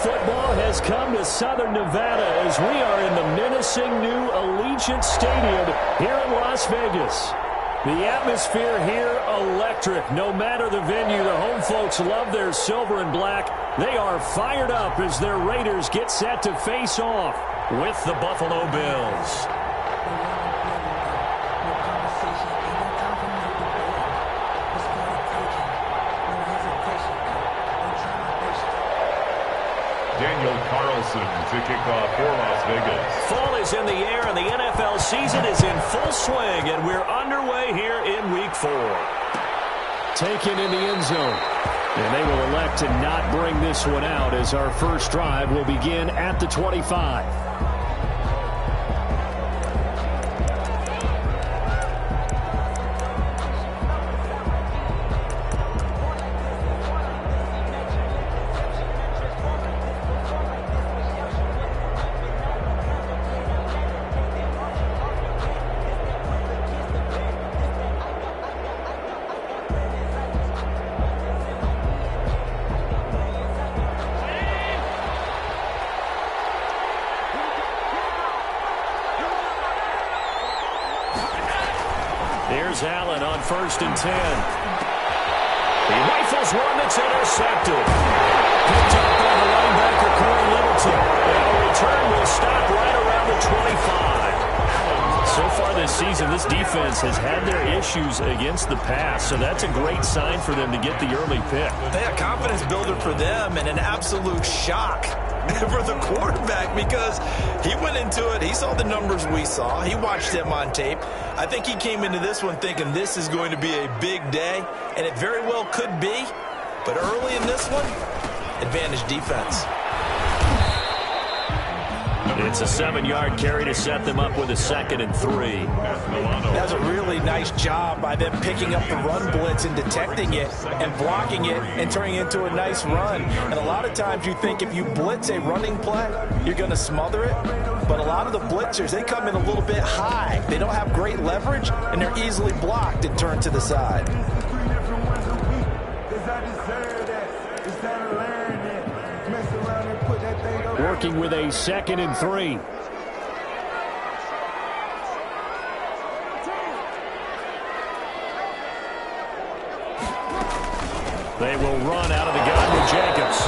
football has come to Southern Nevada as we are in the menacing new Allegiant Stadium here in Las Vegas. The atmosphere here electric. No matter the venue, the home folks love their silver and black. They are fired up as their Raiders get set to face off with the Buffalo Bills. To kick off for Las Vegas. Fall is in the air and the NFL season is in full swing, and we're underway here in Week 4. Taken in the end zone, and they will elect to not bring this one out as our first drive will begin at the 25. Here's Allen on 1st and 10. He rifles one that's intercepted. Picked up by the linebacker, Corey Littleton. And the return will stop right around the 25. So far this season, this defense has had their issues against the pass, so that's a great sign for them to get the early pick. A confidence builder for them and an absolute shock for the quarterback because he went into it. He saw the numbers we saw. He watched them on tape. I think he came into this one thinking this is going to be a big day, and it very well could be. But early in this one, advantage defense. It's a 7-yard carry to set them up with a 2nd and 3. That's a really nice job by them picking up the run blitz and detecting it and blocking it and turning it into a nice run. And a lot of times you think if you blitz a running play, you're going to smother it. But a lot of the blitzers, they come in a little bit high. They don't have great leverage, and they're easily blocked and turned to the side. Working with a 2nd and 3. They will run out of the gun with Jacobs.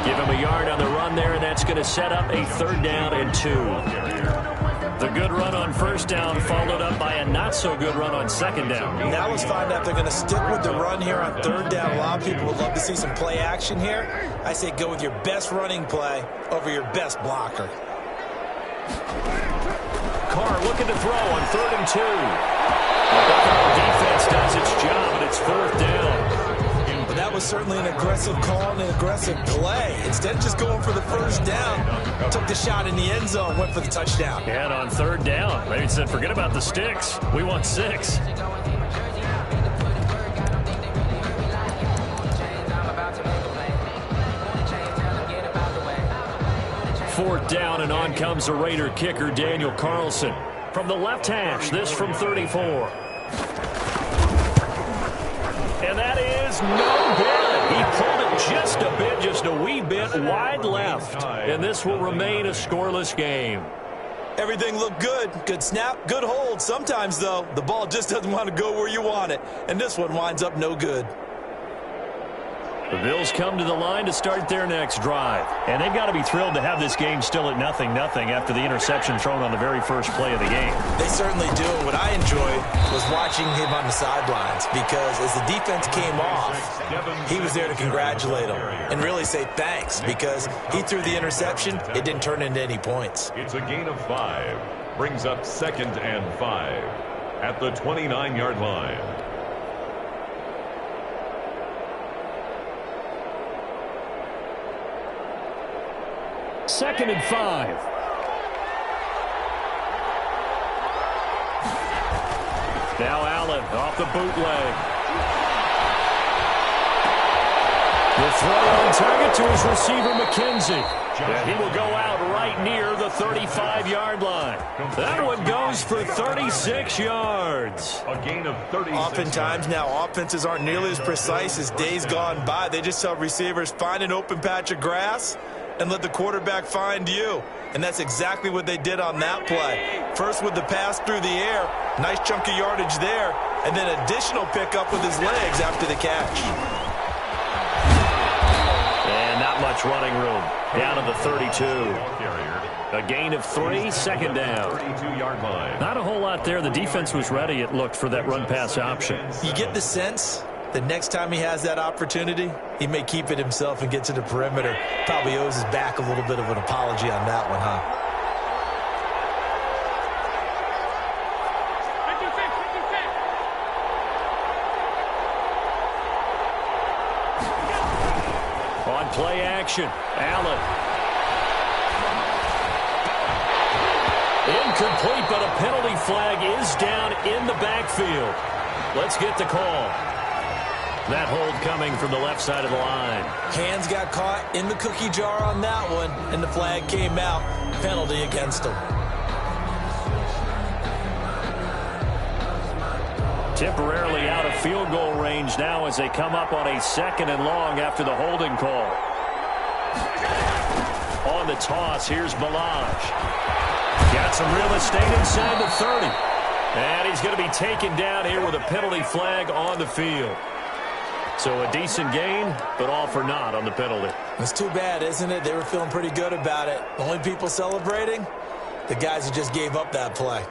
Give him a yard on the run there, and that's going to set up a 3rd down and 2. The good run on 1st down followed up by a not-so-good run on 2nd down. Now let's find out if they're going to stick with the run here on 3rd down. A lot of people would love to see some play action here. I say go with your best running play over your best blocker. Carr looking to throw on 3rd and 2. The Buffalo defense does its job, and it's 4th down. But that was certainly an aggressive call and an aggressive play. Instead of just going for the 1st down, took the shot in the end zone, went for the touchdown. And on 3rd down, they said, forget about the sticks. We want 6. Fourth down, and on comes the Raider kicker, Daniel Carlson. From the left hash, this from 34. And that is no good. He pulled it just a bit, just a wee bit wide left. And this will remain a scoreless game. Everything looked good. Good snap, good hold. Sometimes, though, the ball just doesn't want to go where you want it. And this one winds up no good. The Bills come to the line to start their next drive. And they've got to be thrilled to have this game still at 0-0 after the interception thrown on the very first play of the game. They certainly do. What I enjoyed was watching him on the sidelines because as the defense came off, he was there to congratulate them and really say thanks because he threw the interception. It didn't turn into any points. It's a gain of 5. Brings up 2nd and 5 at the 29-yard line. 2nd and 5. Now Allen off the bootleg. The throw on target to his receiver, McKenzie. And he will go out right near the 35-yard line. That one goes for 36 yards. A gain of 36. Oftentimes now offenses aren't nearly as precise as days gone by. They just tell receivers, find an open patch of grass and let the quarterback find you. And that's exactly what they did on that play. First with the pass through the air, nice chunk of yardage there, and then additional pickup with his legs after the catch. And not much running room. Down to the 32. A gain of 3, second down. 32-yard line. Not a whole lot there. The defense was ready, it looked, for that run-pass option. You get the sense that next time he has that opportunity, he may keep it himself and get to the perimeter. Probably owes his back a little bit of an apology on that one, huh? On play action, Allen. Incomplete, but a penalty flag is down in the backfield. Let's get the call. That hold coming from the left side of the line. Hands got caught in the cookie jar on that one, and the flag came out. Penalty against him. Temporarily out of field goal range now as they come up on a 2nd and long after the holding call. On the toss, here's Balaj. Got some real estate inside the 30. And he's going to be taken down here with a penalty flag on the field. So a decent gain, but all for naught on the penalty. It's too bad, isn't it? They were feeling pretty good about it. The only people celebrating, the guys who just gave up that play.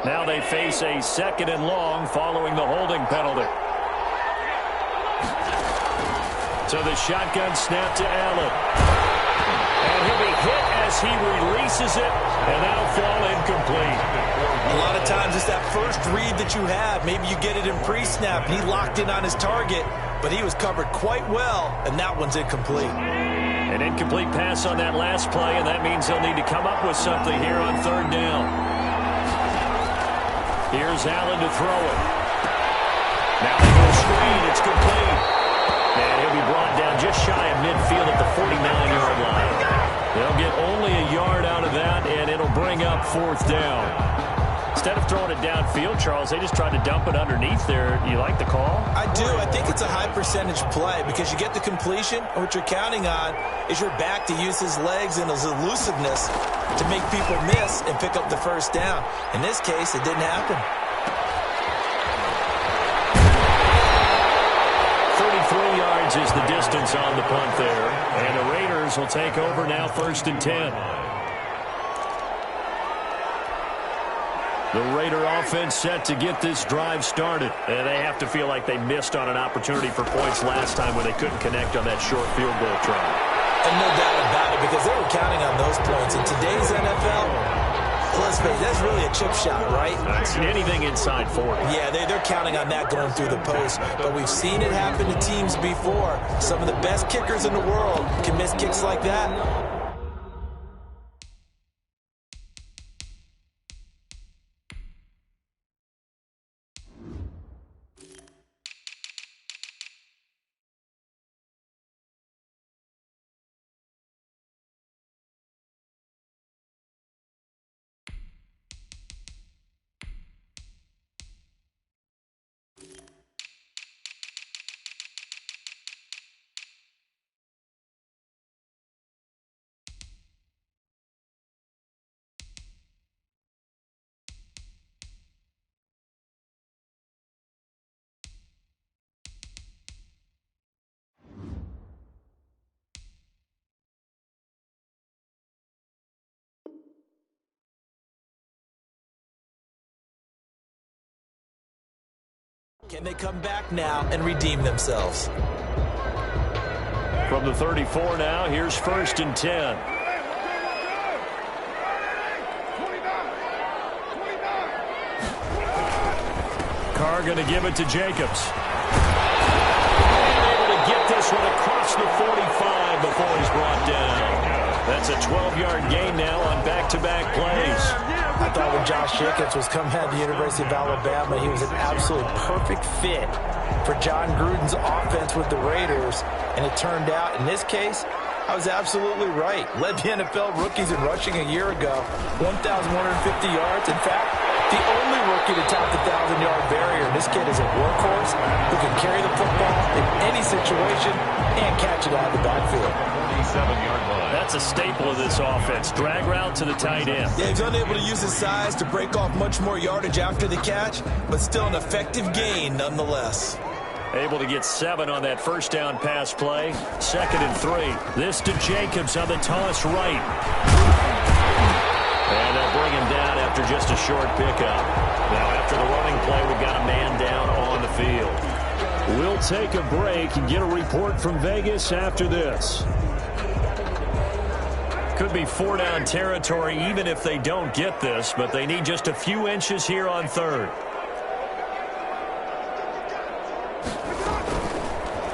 Now they face a 2nd and long following the holding penalty. So the shotgun snap to Allen. And he'll be hit as he releases it, and that'll fall incomplete. A lot of times it's that first read that you have. Maybe you get it in pre-snap, and he locked in on his target, but he was covered quite well, and that one's incomplete. An incomplete pass on that last play, and that means they'll need to come up with something here on 3rd down. Here's Allen to throw it. Now they go screen. It's complete. And he'll be brought down just shy of midfield at the 49-yard line. They'll get only a yard out of that, and it'll bring up 4th down. Instead of throwing it downfield, Charles, they just tried to dump it underneath there. You like the call? I do. I think it's a high percentage play because you get the completion, and what you're counting on is your back to use his legs and his elusiveness to make people miss and pick up the 1st down. In this case, it didn't happen. 33 yards is the distance on the punt there. And the Raiders will take over now 1st and 10. The Raider offense set to get this drive started. And they have to feel like they missed on an opportunity for points last time when they couldn't connect on that short field goal try. And no doubt about it, because they were counting on those points. In today's NFL, let's face it, that's really a chip shot, right? Anything inside 40. Yeah, they're counting on that going through the post. But we've seen it happen to teams before. Some of the best kickers in the world can miss kicks like that. Can they come back now and redeem themselves? From the 34 now, here's 1st and 10. Carr going to give it to Jacobs. Able to get this one across the 45 before he's brought down. That's a 12-yard gain now on back-to-back plays. I thought when Josh Jacobs was coming out of the University of Alabama, he was an absolutely perfect fit for John Gruden's offense with the Raiders. And it turned out, in this case, I was absolutely right. Led the NFL rookies in rushing a year ago, 1,150 yards. In fact, the only rookie to top the 1,000-yard barrier. This kid is a workhorse who can carry the football in any situation and catch it out of the backfield. 27-yard line. That's a staple of this offense. Drag route to the tight end. Yeah, he's unable to use his size to break off much more yardage after the catch, but still an effective gain nonetheless. Able to get 7 on that first down pass play. 2nd and 3. This to Jacobs on the toss right. And they'll bring him down after just a short pickup. Now after the running play, we've got a man down on the field. We'll take a break and get a report from Vegas after this. Could be 4-down territory even if they don't get this, but they need just a few inches here on 3rd.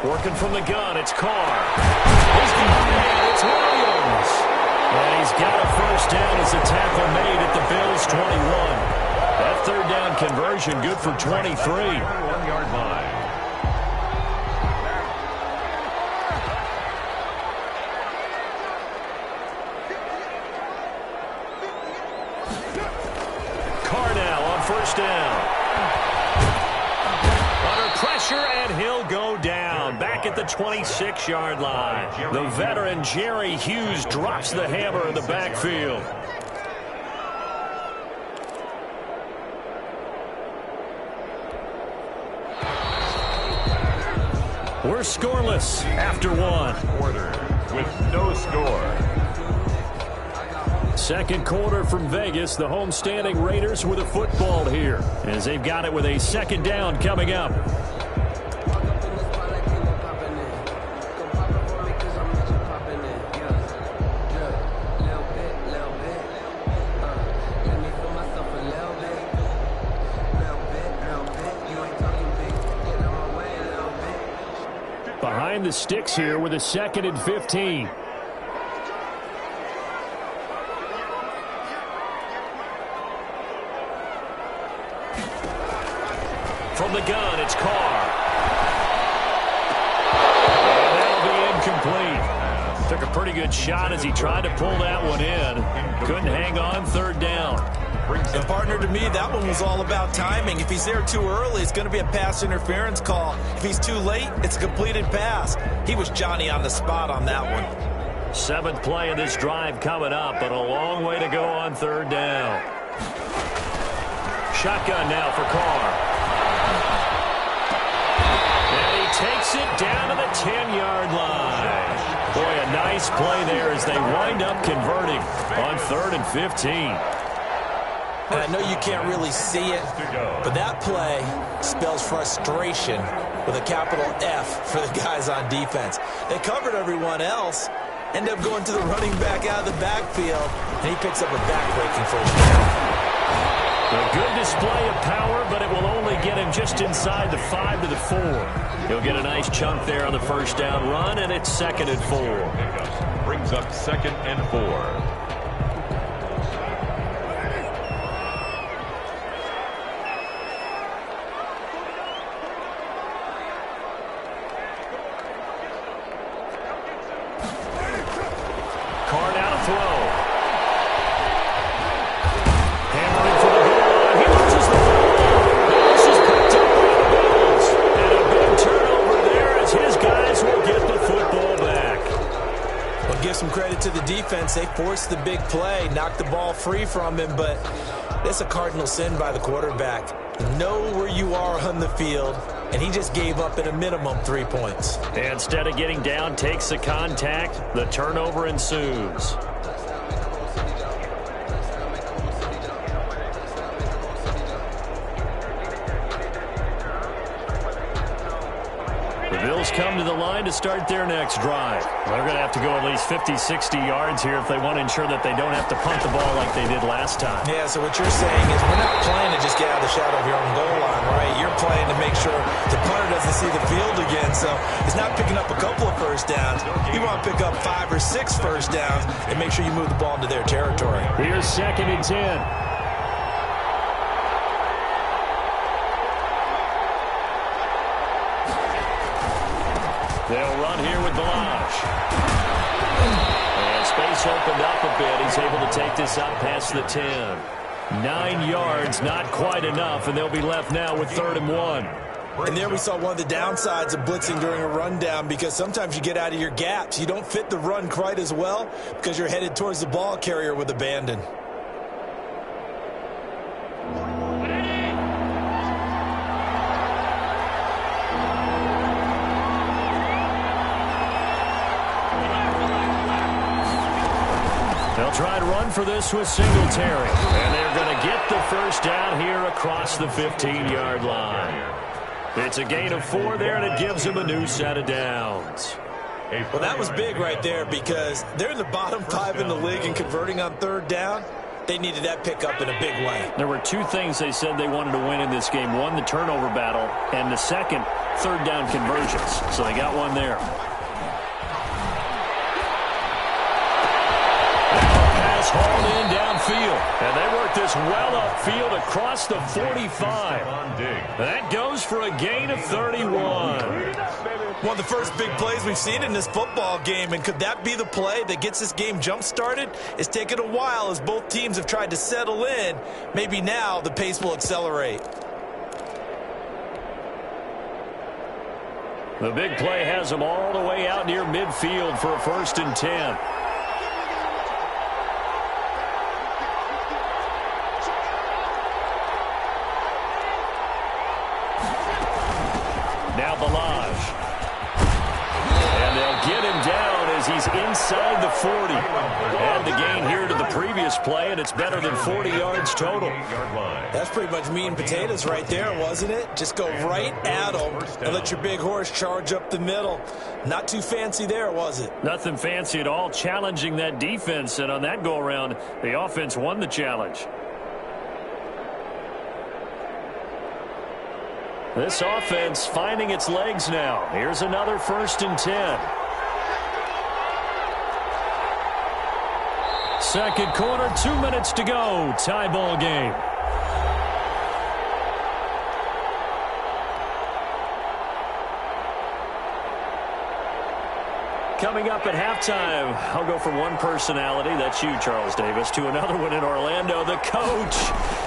Working from the gun, it's Carr. It's Williams. And he's got a first down as a tackle made at the Bills' 21. That 3rd down conversion good for 23. 1-yard line. Carr now on first down. Under pressure, and he'll go down. Back at the 26-yard line. The veteran Jerry Hughes drops the hammer in the backfield. We're scoreless after 1. Quarter with no score. Second quarter from Vegas. The homestanding Raiders with a football here as they've got it with a 2nd down coming up. Behind the sticks here with a 2nd and 15. From the gun, it's Carr. And that'll be incomplete. Took a pretty good shot as he tried to pull that one in. Couldn't hang on 3rd down. And partner, to me, that one was all about timing. If he's there too early, it's going to be a pass interference call. If he's too late, it's a completed pass. He was Johnny on the spot on that one. 7th play of this drive coming up, but a long way to go on 3rd down. Shotgun now for Carr. And he takes it down to the 10-yard line. Boy, a nice play there as they wind up converting on 3rd and 15. And I know you can't really see it, but that play spells frustration with a capital F for the guys on defense. They covered everyone else, end up going to the running back out of the backfield, and he picks up a back-breaking first down. A good display of power, but it will only get him just inside the 5 to the 4. He'll get a nice chunk there on the first down run, and it's 2nd and 4. Brings up 2nd and 4. To the defense, they forced the big play, knocked the ball free from him, but that's a cardinal sin by the quarterback. Know where you are on the field, and he just gave up at a minimum 3 points. Instead of getting down, takes the contact, the turnover ensues. Bills come to the line to start their next drive. They're going to have to go at least 50, 60 yards here if they want to ensure that they don't have to punt the ball like they did last time. Yeah, so what you're saying is we're not playing to just get out of the shadow of your own goal line, right? You're playing to make sure the punter doesn't see the field again. So it's not picking up a couple of first downs. You want to pick up 5 or 6 first downs and make sure you move the ball into their territory. Here's 2nd and 10. They'll run here with Balazs. And space opened up a bit. He's able to take this up past the 10. 9 yards, not quite enough, and they'll be left now with 3rd and 1. And there we saw one of the downsides of blitzing during a rundown, because sometimes you get out of your gaps. You don't fit the run quite as well because you're headed towards the ball carrier with abandon. They'll try to run for this with Singletary. And they're going to get the first down here across the 15-yard line. It's a gain of 4 there, and it gives them a new set of downs. Well, that was big right there, because they're in the bottom 5 in the league and converting on 3rd down. They needed that pickup in a big way. There were 2 things they said they wanted to win in this game. One, the turnover battle, and the second, 3rd down conversions. So they got one there. Hauled in downfield, and they work this well upfield across the 45. That goes for a gain of 31. One of the first big plays we've seen in this football game, and could that be the play that gets this game jump-started? It's taken a while as both teams have tried to settle in. Maybe now the pace will accelerate. The big play has them all the way out near midfield for a 1st and 10. Now Balazs. And they'll get him down as he's inside the 40. And the gain here to the previous play, and it's better than 40 yards total. That's pretty much meat and potatoes right there, wasn't it? Just go right at them and let your big horse charge up the middle. Not too fancy there, was it? Nothing fancy at all, challenging that defense. And on that go-around, the offense won the challenge. This offense finding its legs now. Here's another 1st and 10. Second quarter, 2 minutes to go. Tie ball game. Coming up at halftime, I'll go from one personality, that's you, Charles Davis, to another one in Orlando, the coach.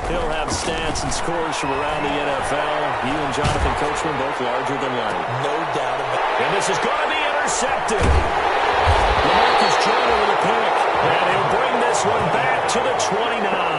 He'll have stats and scores from around the NFL. You and Jonathan Coachman both larger than life. No doubt about it. And this is going to be intercepted. LaMarcus Joyner with a pick. And he'll bring this one back to the 29.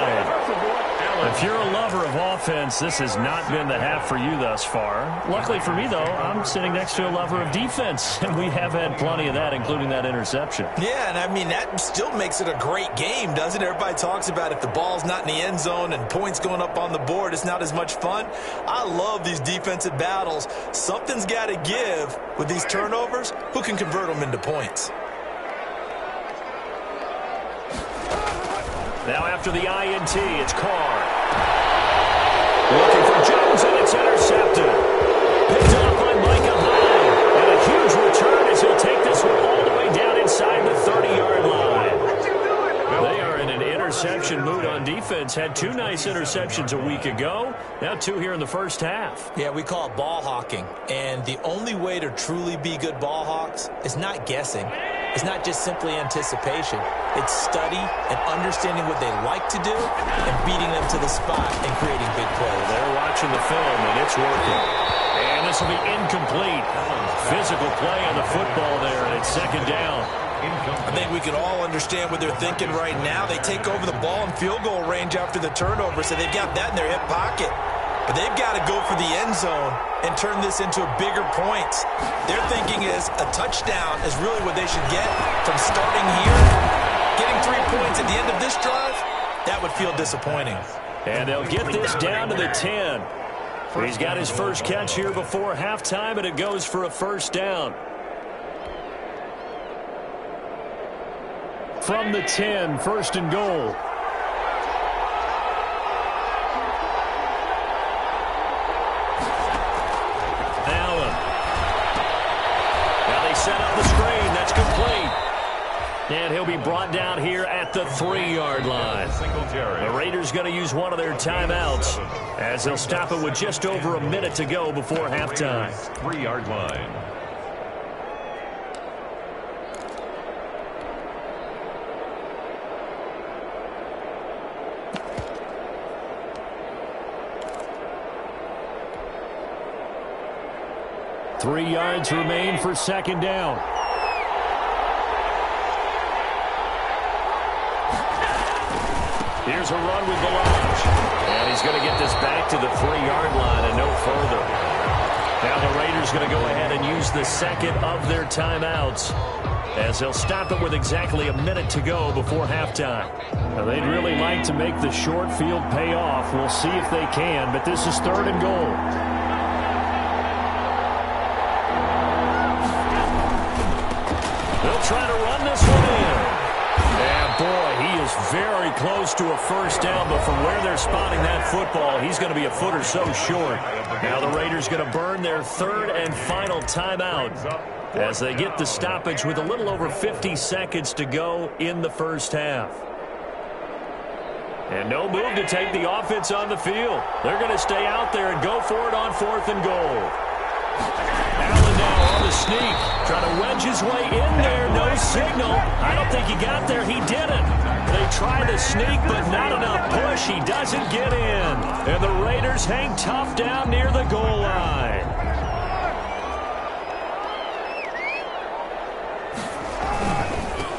If you're a lover of offense, this has not been the half for you thus far. Luckily for me, though, I'm sitting next to a lover of defense, and we have had plenty of that, including that interception. Yeah, and I mean, that still makes it a great game, doesn't it? Everybody talks about if the ball's not in the end zone and points going up on the board, it's not as much fun. I love these defensive battles. Something's got to give with these turnovers. Who can convert them into points? Now after the INT, it's Carr. Looking for Jones, and it's intercepted. Picked up by Micah Hyde. And a huge return as he'll take this one all the way down inside the 30-yard line. They are in an interception mood on defense. Had 2 nice interceptions a week ago. Now 2 here in the first half. Yeah, we call it ball hawking. And the only way to truly be good ball hawks is not guessing. It's not just simply anticipation. It's study and understanding what they like to do and beating them to the spot and creating big plays. They're watching the film, and it's working. And this will be incomplete. Physical play on the football there, and it's 2nd down. I think we can all understand what they're thinking right now. They take over the ball in field goal range after the turnover, so they've got that in their hip pocket. But they've got to go for the end zone and turn this into a bigger points. Their thinking is a touchdown is really what they should get from starting here. Getting 3 points at the end of this drive, that would feel disappointing. And they'll get this down to the 10. He's got his first catch here before halftime, and it goes for a 1st down. From the 10, 1st and goal. Set up the screen. That's complete. And he'll be brought down here at the 3-yard line. The Raiders going to use one of their timeouts as they'll stop it with just over a minute to go before halftime. 3-yard line. 3 yards remain for second down. Here's a run with the launch. And he's going to get this back to the 3-yard line and no further. Now the Raiders going to go ahead and use the second of their timeouts, as they'll stop it with exactly a minute to go before halftime. Now, they'd really like to make the short field pay off. We'll see if they can, but this is 3rd and goal. They'll try to run this one in. And boy, he is very close to a first down, but from where they're spotting that football, he's going to be a foot or so short. Now the Raiders going to burn their 3rd and final timeout as they get the stoppage with a little over 50 seconds to go in the first half. And no move to take the offense on the field. They're going to stay out there and go for it on 4th and goal. Allen now on the sneak, trying to wedge his way in there. No signal. I don't think he got there. He didn't. They try to sneak, but not enough push. He doesn't get in. And the Raiders hang tough down near the goal line.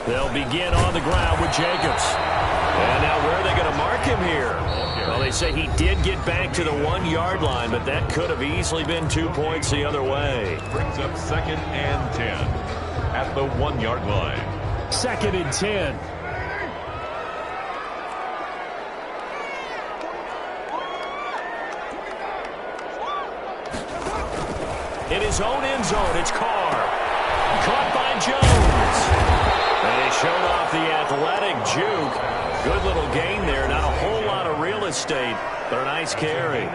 They'll begin on the ground with Jacobs. And now where are they going to mark him here? Well, they say he did get back to the 1-yard line, but that could have easily been 2 points the other way. Brings up 2nd and 10 at the 1-yard line. 2nd and 10. In his own end zone, it's Carr. Caught by Jones. And he showed off the athletic juke. Good little gain there. Not a whole lot of real estate, but a nice carry.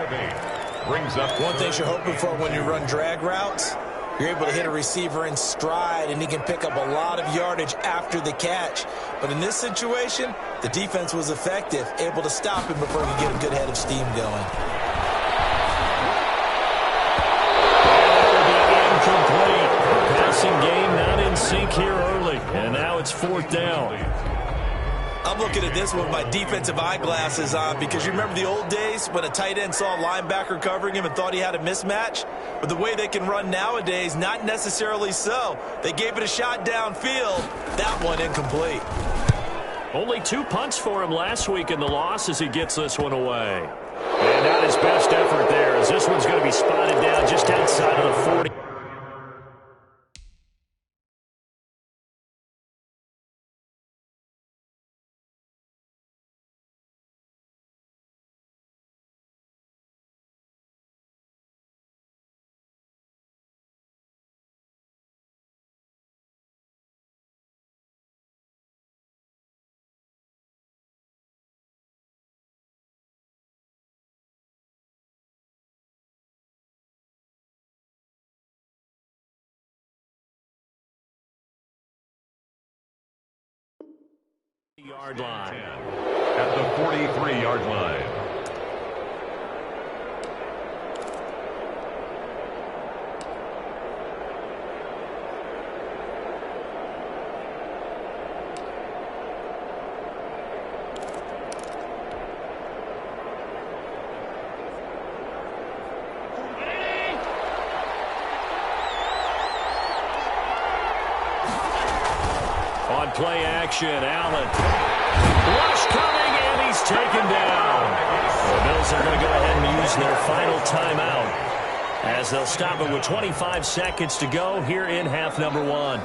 Brings up one thing you're hoping for when you run drag routes, you're able to hit a receiver in stride, and he can pick up a lot of yardage after the catch. But in this situation, the defense was effective, able to stop him before he could get a good head of steam going. Incomplete. The passing game not in sync here early, and now it's 4th down. I'm looking at this with my defensive eyeglasses on, because you remember the old days when a tight end saw a linebacker covering him and thought he had a mismatch? But the way they can run nowadays, not necessarily so. They gave it a shot downfield. That one incomplete. Only 2 punts for him last week in the loss as he gets this one away. And not his best effort there, as this one's going to be spotted down just outside of the 40. Yard line. At the 43-yard line. On play action, Allen. Rush coming, and he's taken down. The Bills are going to go ahead and use their final timeout, as they'll stop it with 25 seconds to go here in half number 1.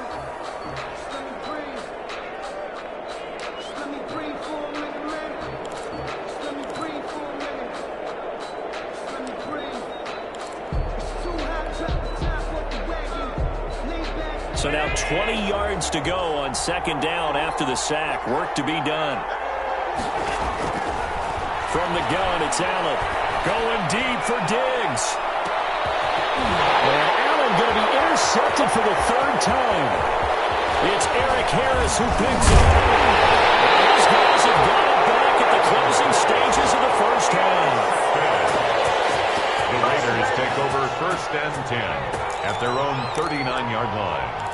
So now 20 yards to go on second down after the sack. Work to be done. From the gun, it's Allen. Going deep for Diggs. And Allen going to be intercepted for the 3rd time. It's Eric Harris who picks it up. These guys have got it back at the closing stages of the first half. The Raiders take over 1st and 10 at their own 39-yard line.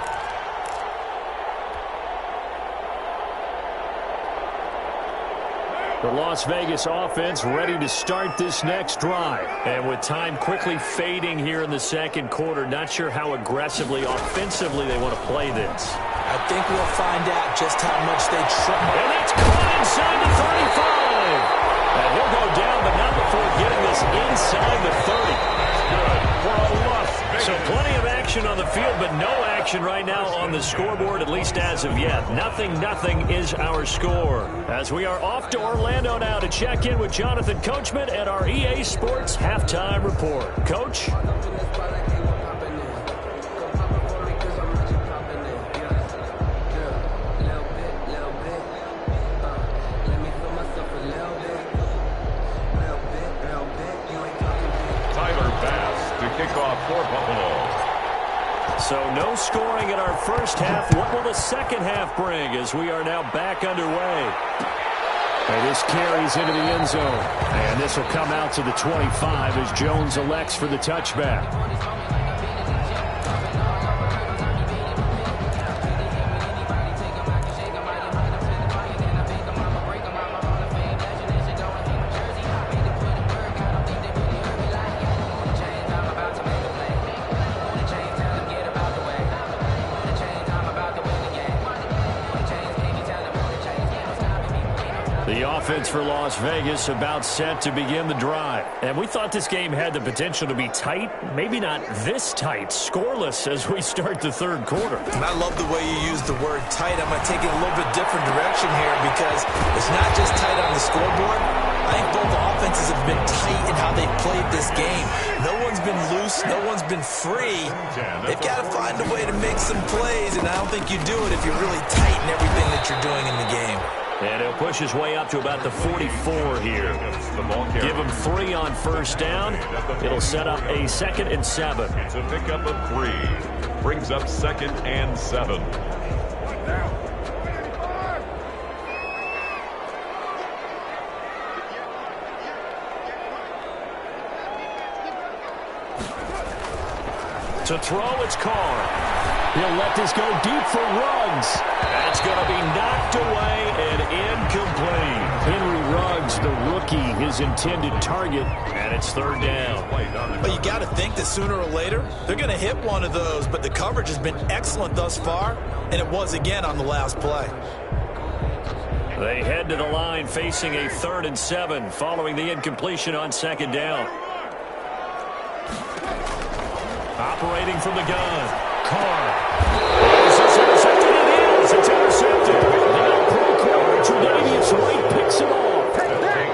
The Las Vegas offense ready to start this next drive. And with time quickly fading here in the second quarter, not sure how aggressively, offensively they want to play this. I think we'll find out just how much they try. And that's caught inside the 35. And he'll go down, but not before getting this inside the 30. So plenty of action on the field, but no action right now on the scoreboard, at least as of yet. 0-0 is our score. As we are off to Orlando now to check in with Jonathan Coachman at our EA Sports Halftime Report. Coach? For Buffalo. So no scoring in our first half. What will the second half bring as we are now back underway? And this carries into the end zone. And this will come out to the 25 as Jones elects for the touchback. Offense for Las Vegas about set to begin the drive. And we thought this game had the potential to be tight. Maybe not this tight. Scoreless as we start the third quarter. And I love the way you use the word tight. I'm going to take it a little bit different direction here because it's not just tight on the scoreboard. I think both offenses have been tight in how they've played this game. No one's been loose. No one's been free. They've got to find a way to make some plays, and I don't think you do it if you're really tight in everything that you're doing in the game. And he'll push his way up to about the 44 here. Give him 3 on first down. It'll set up a 2nd and 7. It's a pickup of 3. Brings up 2nd and 7. To throw, it's Carr. He'll let this go deep for Ruggs. That's going to be knocked away and incomplete. Henry Ruggs, the rookie, his intended target, and it's 3rd down. Well, you got to think that sooner or later they're going to hit one of those, but the coverage has been excellent thus far, and it was again on the last play. They head to the line facing a 3rd and 7 following the incompletion on 2nd down. Operating from the gun. Carr. Is this intercepted? It is. It's intercepted. Now Procor, Tre'Davious White picks it off.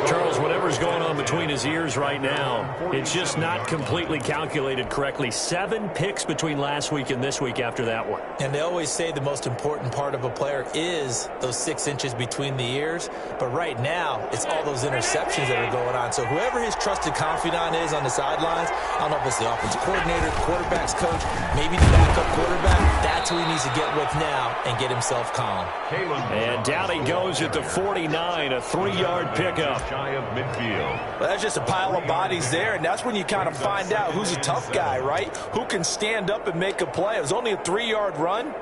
Charles, whatever's going on between his ears right now, it's just not completely calculated correctly. 7 picks between last week and this week after that one. And they always say the most important part of a player is those 6 inches between the ears. But right now, it's all those interceptions that are going on. So whoever his trusted confidant is on the sidelines, I don't know if it's the offensive coordinator, quarterback's coach, maybe the backup quarterback, that's who he needs to get with now and get himself calm. And down he goes at the 49, a 3-yard pickup. Shy of midfield. Well, that's just a pile of bodies there, and that's when you kind of find out who's a tough guy, right? Who can stand up and make a play. It was only a 3-yard run,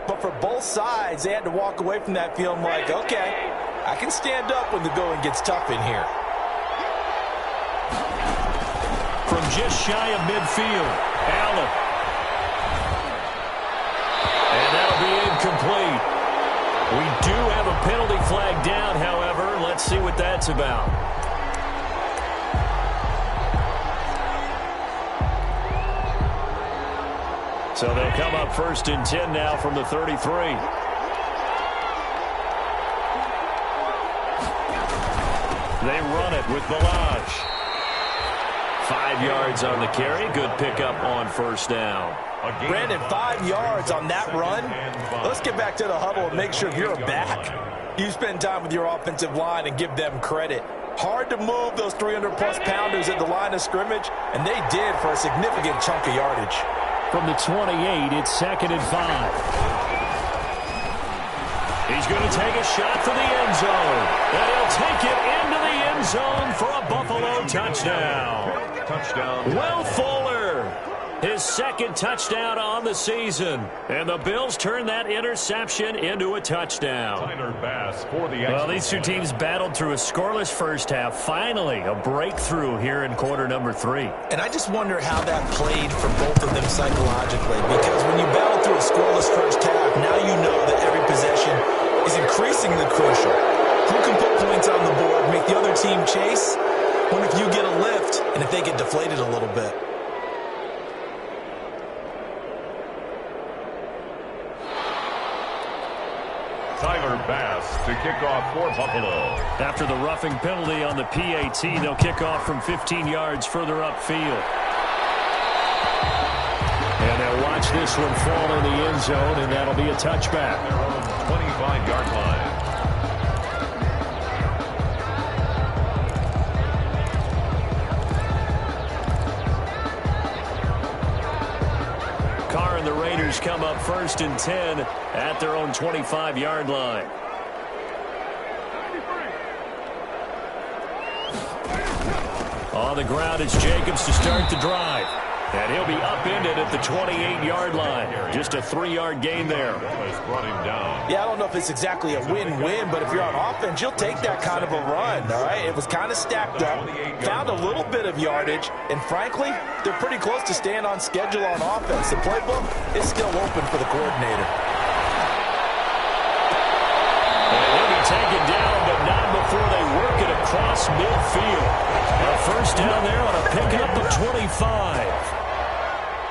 but for both sides, they had to walk away from that feeling like, okay, I can stand up when the going gets tough in here. From just shy of midfield, Allen. And that'll be incomplete. We do have a penalty flag down, however. Let's see what that's about. So they'll come up 1st and 10 now from the 33. They run it with Balaj. 5 yards on the carry. Good pickup on 1st down. Brandon, 5 yards on that run. Let's get back to the huddle and make sure if you're a back, you spend time with your offensive line and give them credit. Hard to move those 300-plus pounders at the line of scrimmage, and they did for a significant chunk of yardage. From the 28, it's 2nd and 5. He's going to take a shot for the end zone. And he'll take it into the end zone for a Buffalo touchdown. Touchdown. Will Fuller, his second touchdown on the season. And the Bills turn that interception into a touchdown. Tyler Bass for the Well, these two teams battled through a scoreless first half. Finally, a breakthrough here in quarter number 3. And I just wonder how that played for both of them psychologically. Because when you battle through a scoreless first half, now you know that every possession is increasingly crucial. Who can put points on the board, make the other team chase? What if you get a lift and if they get deflated a little bit? Tyler Bass to kick off for Buffalo. After the roughing penalty on the PAT, they'll kick off from 15 yards further upfield. And they'll watch this one fall in the end zone, and that'll be a touchback. Their own 25-yard line. Carr and the Raiders come up 1st and 10 at their own 25-yard line. On the ground, it's Jacobs to start the drive. And he'll be upended at the 28-yard line. Just a 3-yard gain there. Brought him down. Yeah, I don't know if it's exactly a win-win, but if you're on offense, you'll take that kind of a run, all right? It was kind of stacked up, found a little bit of yardage, and frankly, they're pretty close to staying on schedule on offense. The playbook is still open for the coordinator. And he'll be taken down, but not before they work it across midfield. A first down there on a pickup of 25.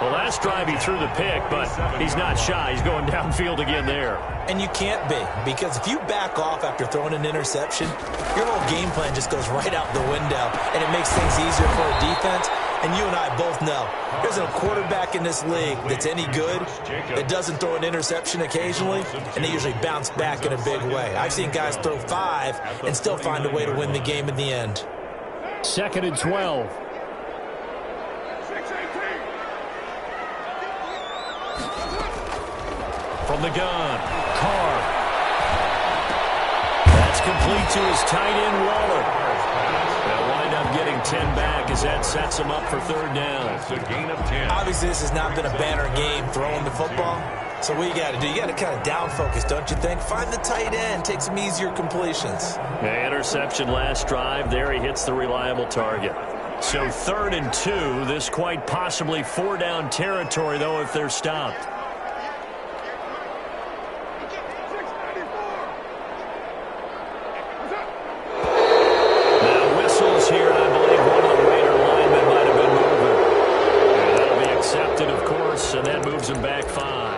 Well, last drive he threw the pick, but he's not shy. He's going downfield again there. And you can't be, because if you back off after throwing an interception, your whole game plan just goes right out the window, and it makes things easier for a defense. And you and I both know there's a quarterback in this league that's any good that doesn't throw an interception occasionally, and they usually bounce back in a big way. I've seen guys throw 5 and still find a way to win the game in the end. 2nd and 12. From the gun, Carr. That's complete to his tight end, Waller. They'll wind up getting 10 back as that sets him up for 3rd down. That's a gain of 10. Obviously, this has not been a banner game throwing the football. So what you got to do, you got to kind of down focus, don't you think? Find the tight end, take some easier completions. Yeah, interception last drive. There he hits the reliable target. So 3rd and 2. This quite possibly 4-down territory, though, if they're stopped. Now whistles here, and I believe one of the Raider linemen might have been moving. And that'll be accepted, of course, and that moves him back 5.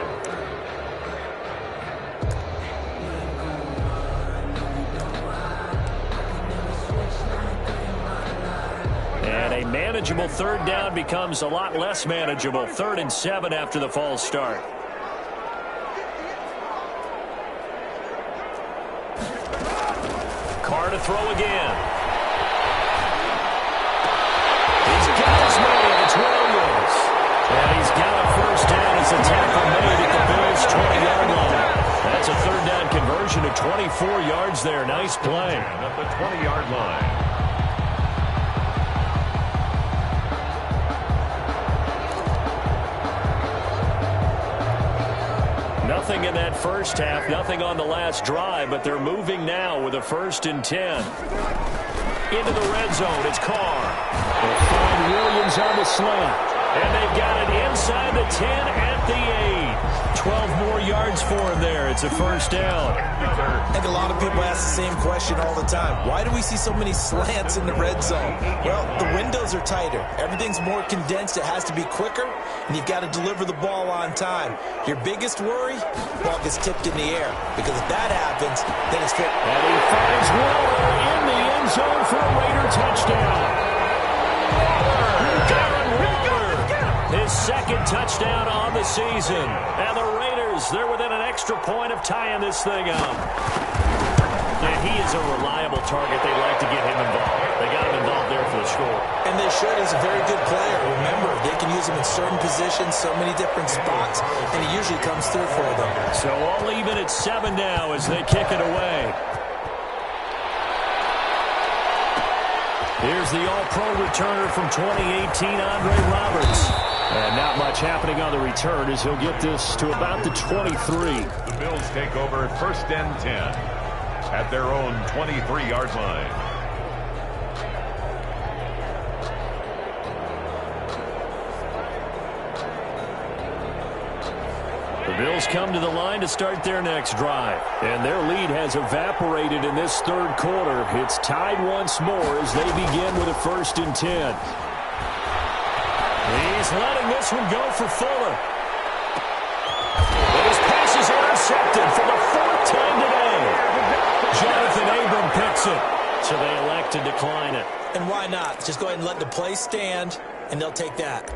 A manageable 3rd down becomes a lot less manageable. 3rd and 7 after the false start. Carr to throw again. He's got his man. It's Williams. And he's got a first down as the tackle made at the Bills' 20-yard line. That's a 3rd down conversion to 24 yards there. Nice play. And at the 20-yard line. Nothing in that first half, nothing on the last drive, but they're moving now with a 1st and 10. Into the red zone, it's Carr. They'll find Williams on the slant. And they've got it inside the 10 at the 8. 12 more yards for him there. It's a first down. I think a lot of people ask the same question all the time. Why do we see so many slants in the red zone? Well, the windows are tighter. Everything's more condensed. It has to be quicker, and you've got to deliver the ball on time. Your biggest worry? Ball gets tipped in the air, because if that happens, then it's fit. And he finds Waller in the end zone for a Raider touchdown. His 2nd touchdown on the season. And the Raiders, they're within an extra point of tying this thing up. And he is a reliable target. They like to get him involved. They got him involved there for the score. And they should. He's a very good player. Remember, they can use him in certain positions, so many different spots, and he usually comes through for them. So all even at 7 now as they kick it away. Here's the all-pro returner from 2018, Andre Roberts. And not much happening on the return as he'll get this to about the 23. The Bills take over 1st and 10 at their own 23-yard line. The Bills come to the line to start their next drive. And their lead has evaporated in this third quarter. It's tied once more as they begin with a 1st and 10. He's letting this one go for Fuller. But his pass is intercepted for the 4th time today. Jonathan Abram picks it. So they elect to decline it. And why not? Just go ahead and let the play stand, and they'll take that.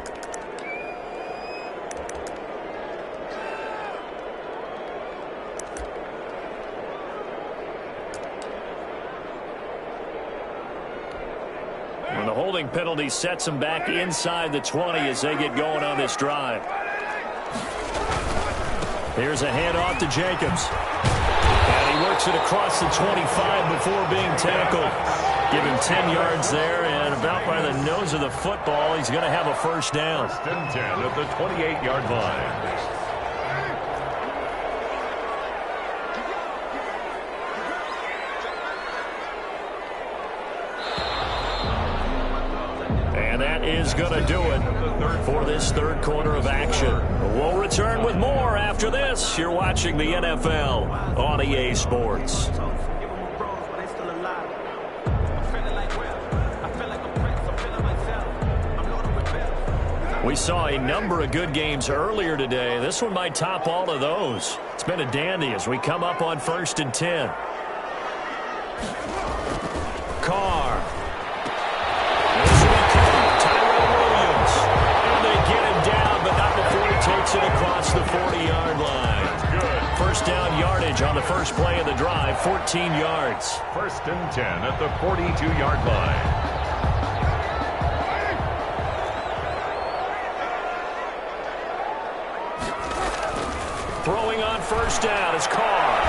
When the holding penalty sets them back inside the 20 as they get going on this drive. Here's a handoff to Jacobs. And he works it across the 25 before being tackled. Give him 10 yards there, and about by the nose of the football, he's going to have a 1st down. 1st and 10 at the 28-yard line. Is going to do it for this third quarter of action. We'll return with more after this. You're watching the NFL on EA Sports. We saw a number of good games earlier today. This one might top all of those. It's been a dandy as we come up on 1st and 10. Carr. Takes it across the 40-yard line. Good. 1st down yardage on the first play of the drive, 14 yards. 1st and 10 at the 42-yard line. Throwing on 1st down is Carr.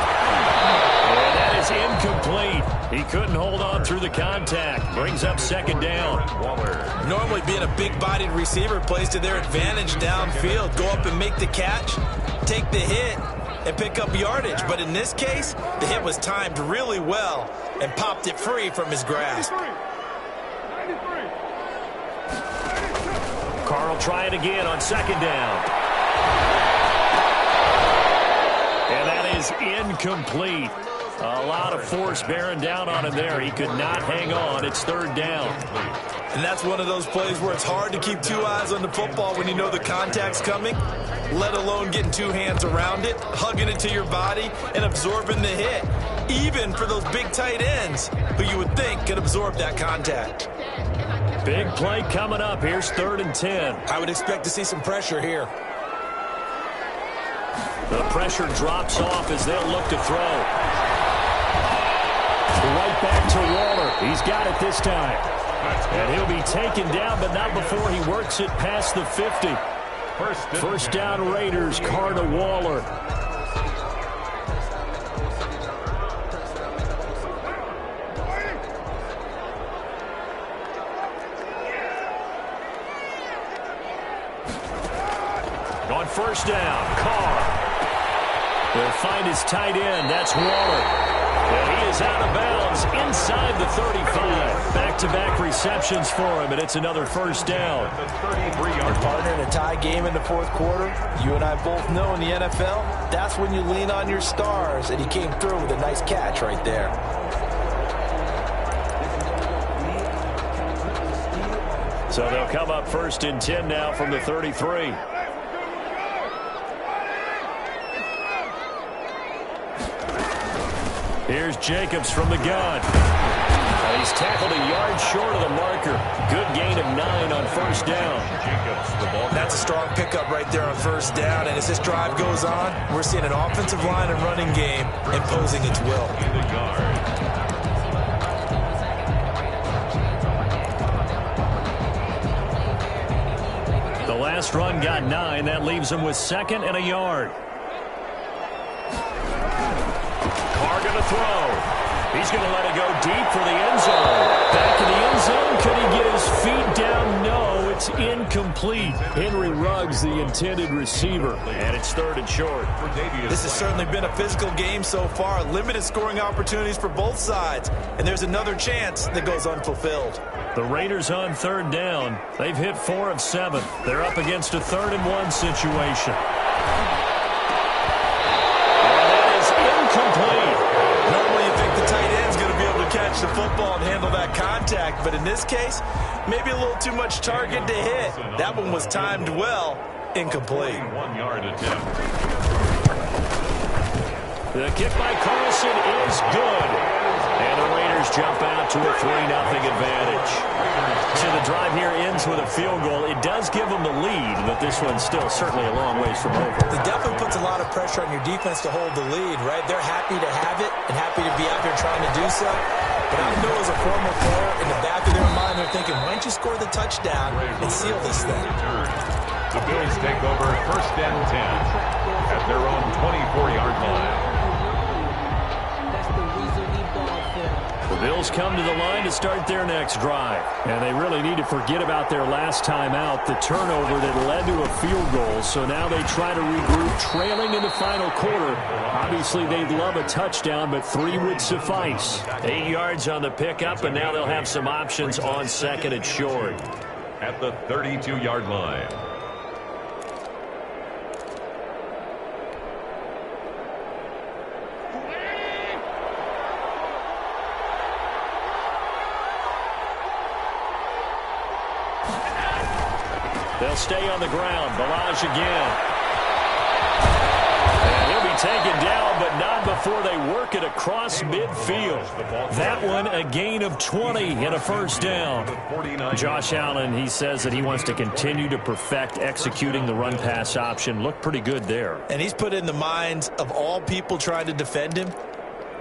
And that is incomplete. He couldn't hold on through the contact. Brings up 2nd down. Waller. Normally being a big-bodied receiver plays to their advantage downfield. Go up and make the catch, take the hit, and pick up yardage. But in this case, the hit was timed really well and popped it free from his grasp. Carr will try it again on 2nd down. And that is incomplete. A lot of force bearing down on him there. He could not hang on. It's 3rd down. And that's one of those plays where it's hard to keep 2 eyes on the football when you know the contact's coming, let alone getting 2 hands around it, hugging it to your body, and absorbing the hit, even for those big tight ends who you would think could absorb that contact. Big play coming up. Here's 3rd and 10. I would expect to see some pressure here. The pressure drops off as they'll look to throw. Right back to Waller. He's got it this time. And he'll be taken down, but not before he works it past the 50. 1st down Raiders, Carr to Waller. On 1st down, Carr. They'll find his tight end. That's Waller. And he is out of bounds inside the 35. Back-to-back receptions for him, and it's another 1st down. Your partner in a tie game in the 4th quarter, you and I both know in the NFL, that's when you lean on your stars, and he came through with a nice catch right there. So they'll come up 1st and 10 now from the 33. Here's Jacobs from the gun. He's tackled a yard short of the marker. Good gain of 9 on 1st down. Jacobs, the ball. That's a strong pickup right there on 1st down. And as this drive goes on, we're seeing an offensive line and running game imposing its will. The last run got 9. That leaves him with 2nd and a yard. Carr going to throw. He's going to let it go deep for the end zone. Back in the end zone. Could he get his feet down? No. It's is incomplete. Henry Ruggs, the intended receiver. And it's 3rd and short. This has certainly been a physical game so far. Limited scoring opportunities for both sides. And there's another chance that goes unfulfilled. The Raiders on 3rd down. They've hit 4 of 7. They're up against a 3rd and 1 situation. And that is incomplete. Normally you think the tight end's going to be able to catch the football and handle that contact. But in this case, maybe a little too much target to hit. That one was timed well. Incomplete. 1-yard attempt. The kick by Carlson is good. And the Raiders jump out to a 3-0 advantage. So the drive here ends with a field goal. It does give them the lead, but this one's still certainly a long ways from over. It definitely puts a lot of pressure on your defense to hold the lead, right? They're happy to have it and happy to be out there trying to do so. But I know as a former player, in the back of their mind, they're thinking, why don't you score the touchdown and seal this thing? The Bills take over 1st and 10 at their own 24-yard line. The Bills come to the line to start their next drive. And they really need to forget about their last time out, the turnover that led to a field goal. So now they try to regroup, trailing in the final quarter. Obviously, they'd love a touchdown, but 3 would suffice. 8 yards on the pickup, and now they'll have some options on 2nd and short. At the 32-yard line. They'll stay on the ground. Balaj again. And he'll be taken down, but not before they work it across midfield. That one, a gain of 20 and a 1st down. Josh Allen, he says that he wants to continue to perfect executing the run-pass option. Looked pretty good there. And he's put in the minds of all people trying to defend him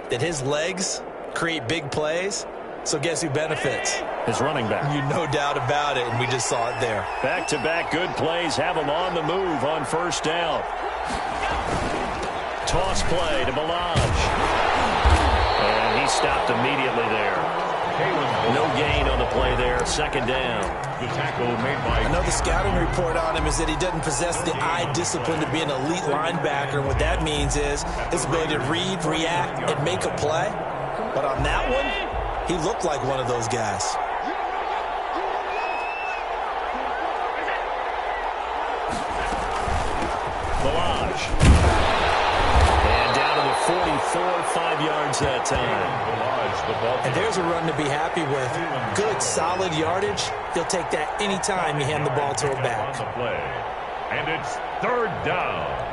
that his legs create big plays. So guess who benefits? His running back. You no doubt about it, and we just saw it there. Back-to-back good plays have him on the move on 1st down. Toss play to Balaj. And he stopped immediately there. No gain on the play there. 2nd down. The tackle made by... I know the scouting report on him is that he doesn't possess the eye discipline to be an elite linebacker. What that means is his ability to read, react, and make a play. But on that one, he looked like one of those guys. Balaj. And down to the 44, 5 yards that time. And there's a run to be happy with. Good, solid yardage. He'll take that anytime you hand the ball to a back. And it's 3rd down.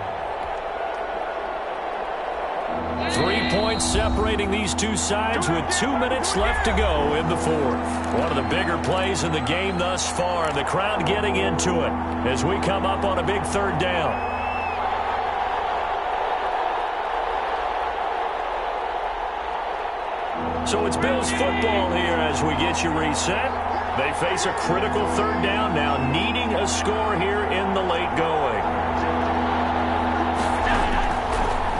3 points separating these two sides with 2 minutes left to go in the 4th. One of the bigger plays in the game thus far. The crowd getting into it as we come up on a big 3rd down. So it's Bills football here as we get you reset. They face a critical 3rd down now, needing a score here in the late going.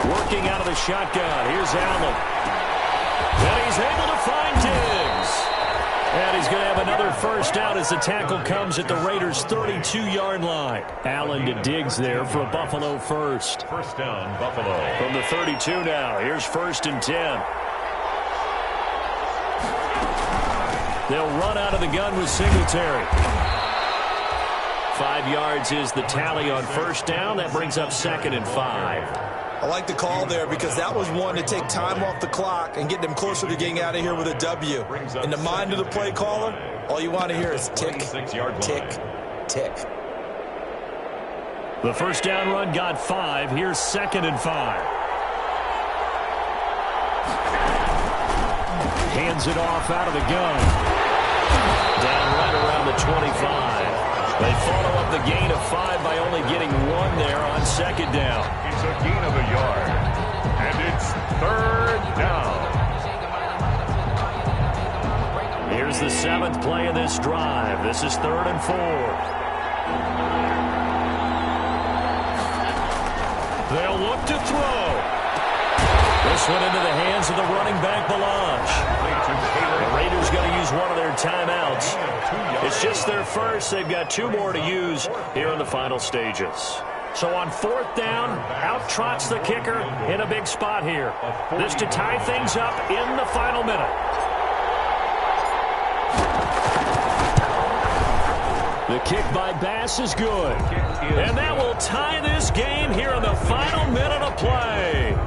Working out of the shotgun. Here's Allen. And he's able to find Diggs. And he's going to have another 1st down as the tackle comes at the Raiders' 32-yard line. Allen to Diggs there for a Buffalo 1st. 1st down, Buffalo. From the 32 now. Here's 1st and 10. They'll run out of the gun with Singletary. 5 yards is the tally on 1st down. That brings up 2nd and 5. I like the call there because that was one to take time off the clock and get them closer to getting out of here with a W. In the mind of the play caller, all you want to hear is tick, tick, tick. The 1st down run got 5. Here's 2nd and 5. Hands it off out of the gun. Down right around the 25. They follow up the gain of 5 by only getting 1 there on 2nd down. It's a gain of a yard. And it's 3rd down. Here's the 7th play of this drive. This is 3rd and 4. They'll look to throw. This one into the hands of the running back, Balaj. The Raiders going to use one of their timeouts. It's just their first. They've got 2 more to use here in the final stages. So on 4th down, out trots the kicker in a big spot here. This to tie things up in the final minute. The kick by Bass is good. And that will tie this game here in the final minute of play.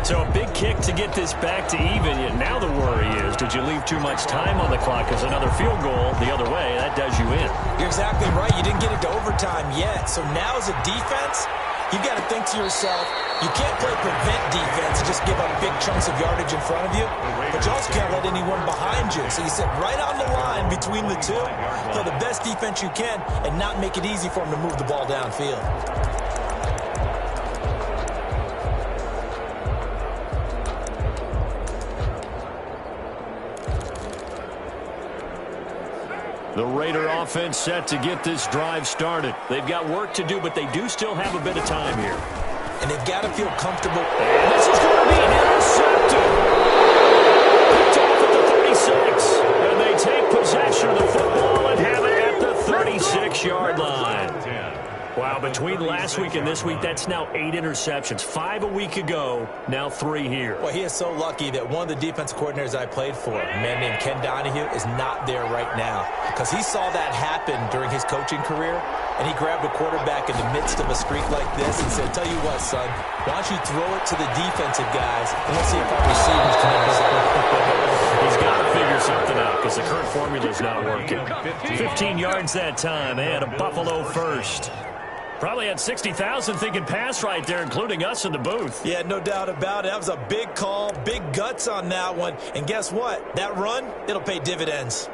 So a big kick to get this back to even. Now the worry is, did you leave too much time on the clock? Because another field goal the other way, that does you in. You're exactly right. You didn't get it to overtime yet. So now as a defense, you've got to think to yourself, you can't play prevent defense and just give up big chunks of yardage in front of you. But you also can't let anyone behind you. So you sit right on the line between the two, play the best defense you can, and not make it easy for them to move the ball downfield. The Raider offense set to get this drive started. They've got work to do, but they do still have a bit of time here. And they've got to feel comfortable. And this is going to be intercepted. Picked off at the 36. And they take possession of the football and have it at the 36-yard line. Wow, between last week and this week, that's now 8 interceptions. 5 a week ago, now 3 here. Well, he is so lucky that one of the defense coordinators I played for, a man named Ken Donahue, is not there right now. Because he saw that happen during his coaching career, and he grabbed a quarterback in the midst of a streak like this and said, tell you what, son, why don't you throw it to the defensive guys, and let's see if our receivers can intercept. He's got to figure something out because the current formula is not working. 15 yards that time, and a Buffalo first. Probably had 60,000 thinking pass right there, including us in the booth. Yeah, no doubt about it. That was a big call, big guts on that one. And guess what? That run, it'll pay dividends.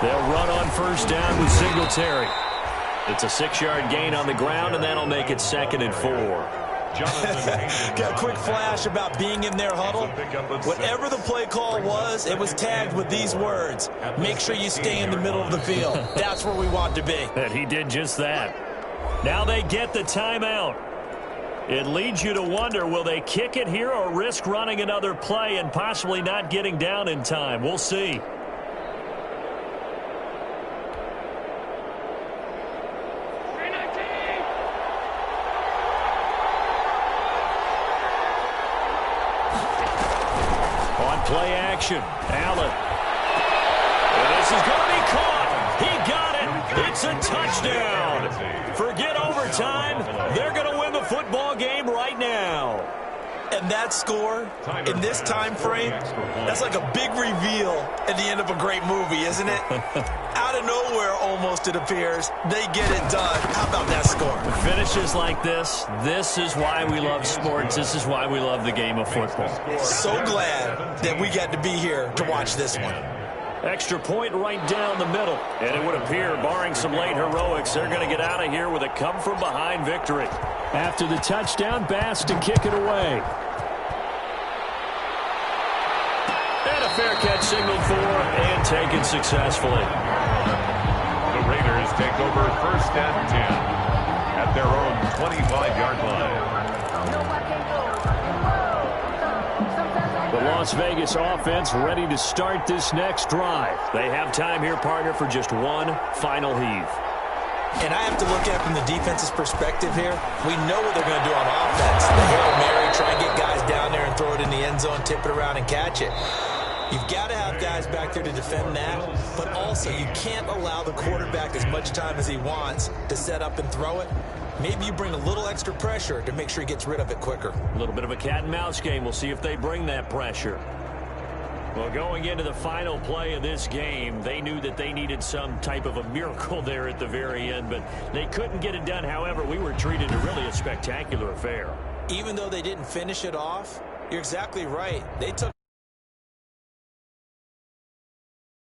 They'll run on first down with Singletary. It's a 6-yard gain on the ground, and that'll make it 2nd and 4. Got a quick flash about being in their huddle. Whatever the play call was, it was tagged with these words. Make sure you stay in the middle of the field. That's where we want to be. And he did just that. Now they get the timeout. It leads you to wonder, will they kick it here or risk running another play and possibly not getting down in time? We'll see. Play action. Allen. And this is going to be caught. He got it. It's a touchdown. Forget overtime. They're going to win the football game right now. And that score, in this time frame, that's like a big reveal at the end of a great movie, isn't it? Out of nowhere, almost, it appears, they get it done. How about that score? Finishes like this is why we love sports. This is why we love the game of football. So glad that we got to be here to watch this one. Extra point right down the middle. And it would appear, barring some late heroics, they're going to get out of here with a come-from-behind victory. After the touchdown, Bass to kick it away. And a fair catch signaled for and taken successfully. The Raiders take over 1st and 10 at their own 25-yard line. The Las Vegas offense ready to start this next drive. They have time here, partner, for just one final heave. And I have to look at it from the defense's perspective here. We know what they're going to do on offense. The Hail Mary, try and get guys down there and throw it in the end zone, tip it around and catch it. You've got to have guys back there to defend that, but also you can't allow the quarterback as much time as he wants to set up and throw it. Maybe you bring a little extra pressure to make sure he gets rid of it quicker. A little bit of a cat and mouse game. We'll see if they bring that pressure. Well, going into the final play of this game, they knew that they needed some type of a miracle there at the very end, but they couldn't get it done. However, we were treated to really a spectacular affair. Even though they didn't finish it off, you're exactly right. They took